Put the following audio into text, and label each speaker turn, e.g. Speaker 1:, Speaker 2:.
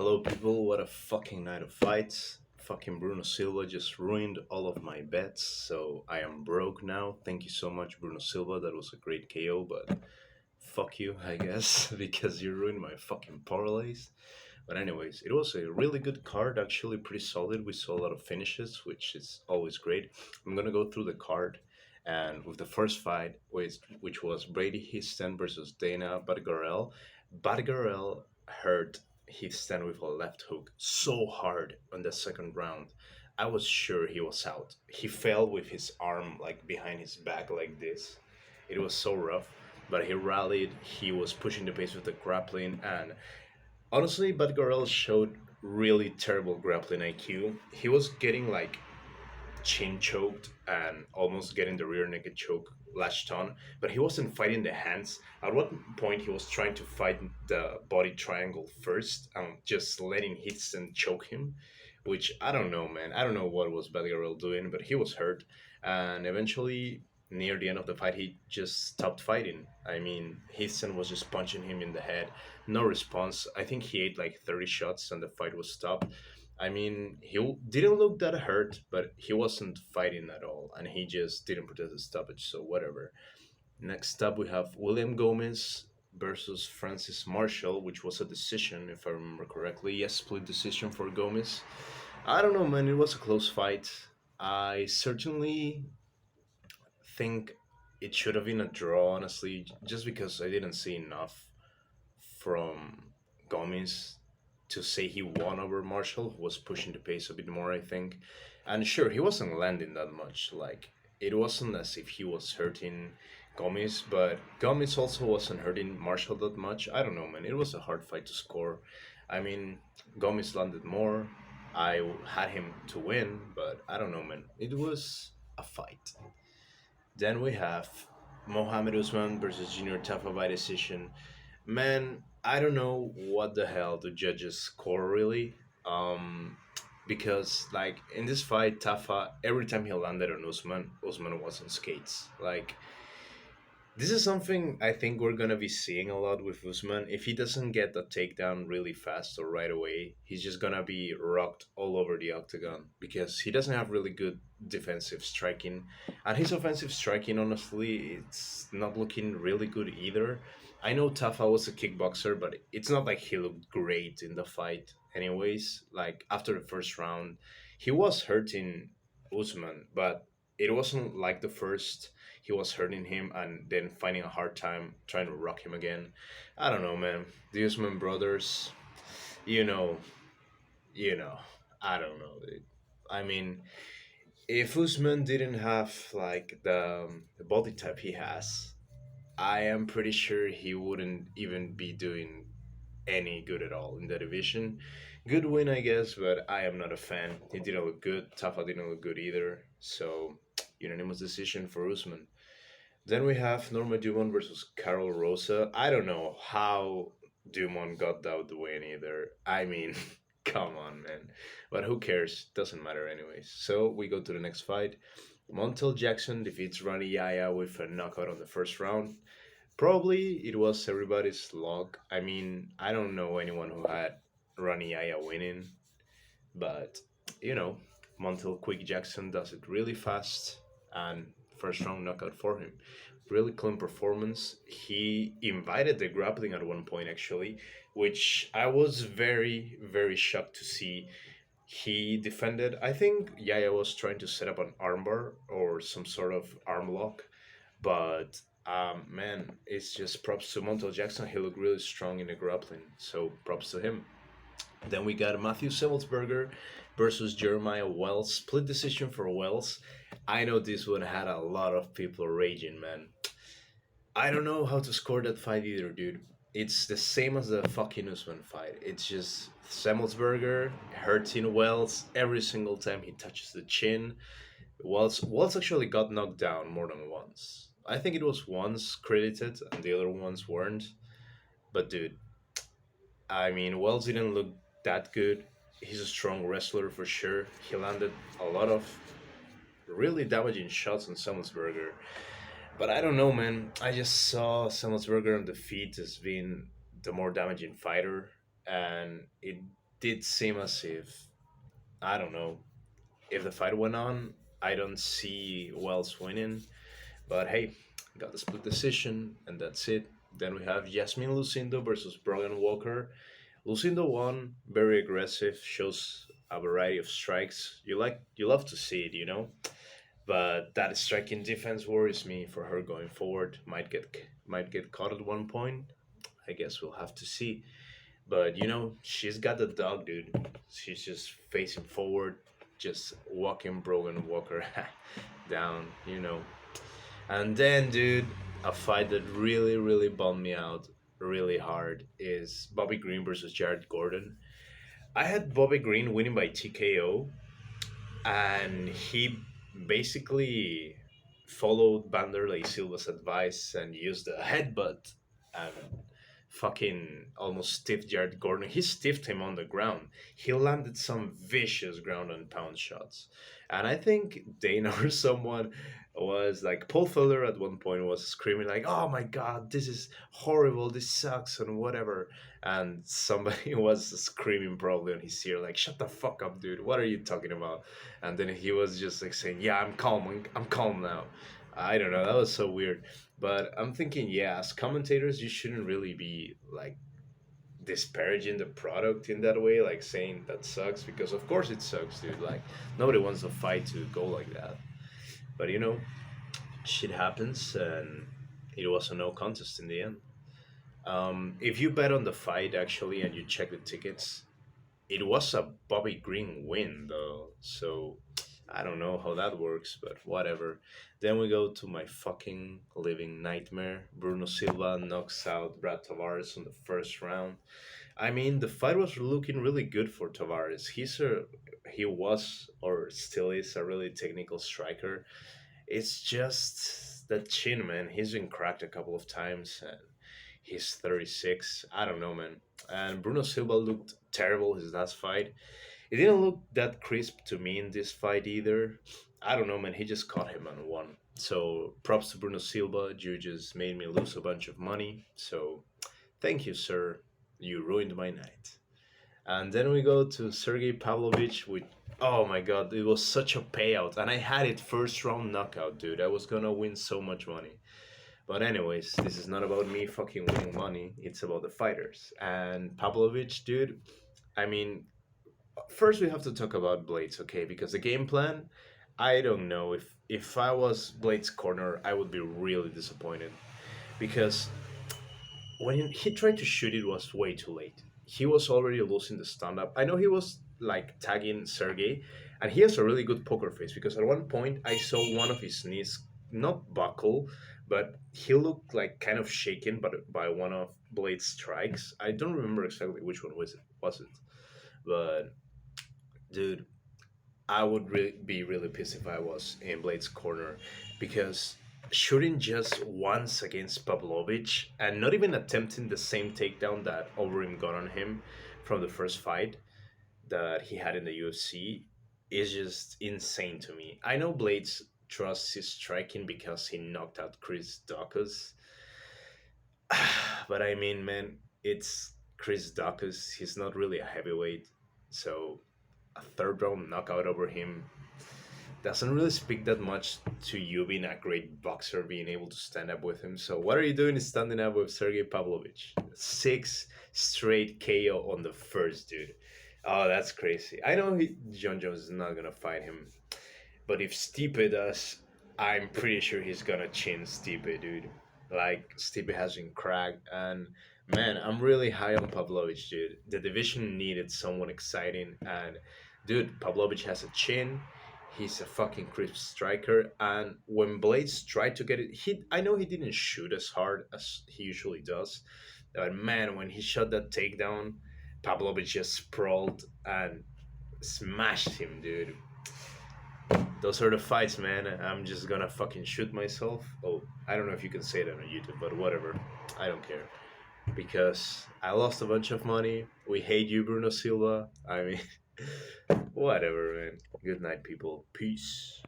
Speaker 1: Hello, people. What a fucking night of fights. Fucking Bruno Silva just ruined all of my bets, so I am broke now. Thank you so much, Bruno Silva. That was a great KO, but fuck you, I guess, because you ruined my fucking parlays. But, anyways, it was a really good card, actually, pretty solid. We saw a lot of finishes, which is always great. I'm gonna go through the card. And with the first fight, which was Brady Houston versus Dana Batgarel, Batgarel hurt Houston with a left hook so hard on the second round. I was sure he was out. He fell with his arm like behind his back like this. It was so rough, but he rallied. He was pushing the pace with the grappling, and honestly, Batgarel showed really terrible grappling IQ. He was getting like chin choked and almost getting the rear naked choke latched on, but he wasn't fighting the hands. At one point, he was trying to fight the body triangle first and just letting Hitson choke him, which I don't know, man. I don't know what was Belgarel doing, but he was hurt, and eventually. Near the end of the fight, he just stopped fighting. I mean, Hitson was just punching him in the head. No response. I think he ate like 30 shots and the fight was stopped. I mean, didn't look that hurt, but he wasn't fighting at all, and he just didn't protest the stoppage, so whatever. Next up, we have William Gomez versus Francis Marshall, which was a decision, if I remember correctly. Yes, split decision for Gomez. I don't know, man, it was a close fight. I certainly think it should have been a draw, honestly, just because I didn't see enough from Gomez to say he won over Marshall, who was pushing the pace a bit more, I think. And sure, he wasn't landing that much. Like, it wasn't as if he was hurting Gomez, but Gomez also wasn't hurting Marshall that much. I don't know, man. It was a hard fight to score. I mean, Gomez landed more. I had him to win, but I don't know, man. It was a fight. Then we have Mohamed Usman versus Junior Tafa by decision. Man, I don't know what the hell the judges score really. Because like in this fight, Tafa every time he landed on Usman, Usman was on skates. Like this is something I think we're gonna be seeing a lot with Usman. If he doesn't get the takedown really fast or right away, he's just gonna be rocked all over the octagon because he doesn't have really good defensive striking, and his offensive striking, honestly, it's not looking really good either. I know Tafa was a kickboxer, but it's not like he looked great in the fight. Anyways, like after the first round, he was hurting Usman, but it wasn't like the first he was hurting him and then finding a hard time trying to rock him again. I don't know, man. The Usman brothers, you know, you know, I don't know, dude. I mean, if Usman didn't have like the body type he has, I am pretty sure he wouldn't even be doing any good at all in the division. Good win, I guess, but I am not a fan. He didn't look good. Tafa didn't look good either. So, unanimous decision for Usman. Then we have Norma Dumont versus Carol Rosa. I don't know how Dumont got that win either. I mean, come on, man. But who cares? Doesn't matter anyways. So we go to the next fight. Montel Jackson defeats Ronnie Yaya with a knockout on the first round. Probably it was everybody's luck. I mean, I don't know anyone who had Ronnie Yaya winning, but you know, Montel Quick Jackson does it really fast and first round knockout for him. Really clean performance. He invited the grappling at one point actually, which I was very shocked to see. He defended. I think Yaya was trying to set up an armbar or some sort of arm lock, but man, it's just props to Montel Jackson. He looked really strong in the grappling, so props to him. Then we got Matthew Semmelsberger versus Jeremiah Wells. Split decision for Wells. I know this one had a lot of people raging, man. I don't know how to score that fight either, dude. It's the same as the fucking Usman fight. It's just Semmelsberger hurting Wells every single time he touches the chin. Wells actually got knocked down more than once. I think it was once credited and the other ones weren't. But dude, I mean, Wells didn't look that good. He's a strong wrestler for sure. He landed a lot of really damaging shots on Semmelsberger. But I don't know, man. I just saw Semmelsberger on the feet as being the more damaging fighter, and it did seem as if, I don't know, if the fight went on, I don't see Wells winning. But hey, got the split decision, and that's it. Then we have Yasmin Lucindo versus Brogan Walker. Lucindo won, very aggressive, shows a variety of strikes. You love to see it, you know. But that striking defense worries me for her going forward. Might get caught at one point. I guess we'll have to see. But she's got the dog, dude. She's just facing forward, just walking Brogan Walker down, And then, dude, a fight that really, really bummed me out really hard is Bobby Green versus Jared Gordon. I had Bobby Green winning by TKO, and he basically followed Vanderlei Silva's advice and used a headbutt and fucking almost stiffed Jared Gordon. He stiffed him on the ground. He landed some vicious ground and pound shots. And I think Dana or someone was like, Paul Felder at one point was screaming like, "Oh my god, this is horrible, this sucks," and whatever. And somebody was screaming probably on his ear like, "Shut the fuck up, dude, what are you talking about?" And then he was just like saying, "Yeah, I'm calm now." I don't know, that was so weird. But I'm thinking, yeah, as commentators, you shouldn't really be like disparaging the product in that way, like saying that sucks, because of course it sucks, dude. Like, nobody wants a fight to go like that. But shit happens, and it was a no contest in the end. If you bet on the fight actually and you check the tickets, it was a Bobby Green win though. So I don't know how that works, but whatever. Then we go to my fucking living nightmare. Bruno Silva knocks out Brad Tavares on the first round. I mean, the fight was looking really good for Tavares. He was or still is a really technical striker. It's just that chin, man. He's been cracked a couple of times, and he's 36. I don't know, man. And Bruno Silva looked terrible his last fight. It didn't look that crisp to me in this fight either. I don't know, man. He just caught him and won. So props to Bruno Silva. You just made me lose a bunch of money. So thank you, sir. You ruined my night. And then we go to Sergey Pavlovich with, oh my god, it was such a payout. And I had it first round knockout, dude. I was gonna win so much money. But anyways, this is not about me fucking winning money. It's about the fighters. And Pavlovich, dude, I mean, first we have to talk about Blaydes, okay? Because the game plan, I don't know, if I was Blaydes' corner, I would be really disappointed because when he tried to shoot, it was way too late. He was already losing the stand up. I know he was like tagging Sergey, and he has a really good poker face because at one point I saw one of his knees not buckle, but he looked like kind of shaken by one of Blade's strikes. I don't remember exactly which one was it, but dude, I would be really pissed if I was in Blade's corner because shooting just once against Pavlovich and not even attempting the same takedown that Overeem got on him from the first fight that he had in the UFC is just insane to me. I know Blades trusts his striking because he knocked out Chris Daukaus, but I mean, man, it's Chris Daukaus. He's not really a heavyweight, so a third round knockout over him doesn't really speak that much to you being a great boxer, being able to stand up with him. So what are you doing standing up with Sergey Pavlovich? Six straight KO on the first, dude. Oh, that's crazy. I know John Jones is not gonna fight him, but if Stipe does, I'm pretty sure he's gonna chin Stipe, dude. Like Stipe has been cracked, and man, I'm really high on Pavlovich, dude. The division needed someone exciting, and dude, Pavlovich has a chin. He's a fucking crisp striker, and when Blades tried to get it, I know he didn't shoot as hard as he usually does, but man, when he shot that takedown, Pavlovich just sprawled and smashed him, dude. Those are the fights, man. I'm just gonna fucking shoot myself. Oh, I don't know if you can say that on YouTube, but whatever. I don't care. Because I lost a bunch of money. We hate you, Bruno Silva. I mean, whatever, man. Good night, people. Peace.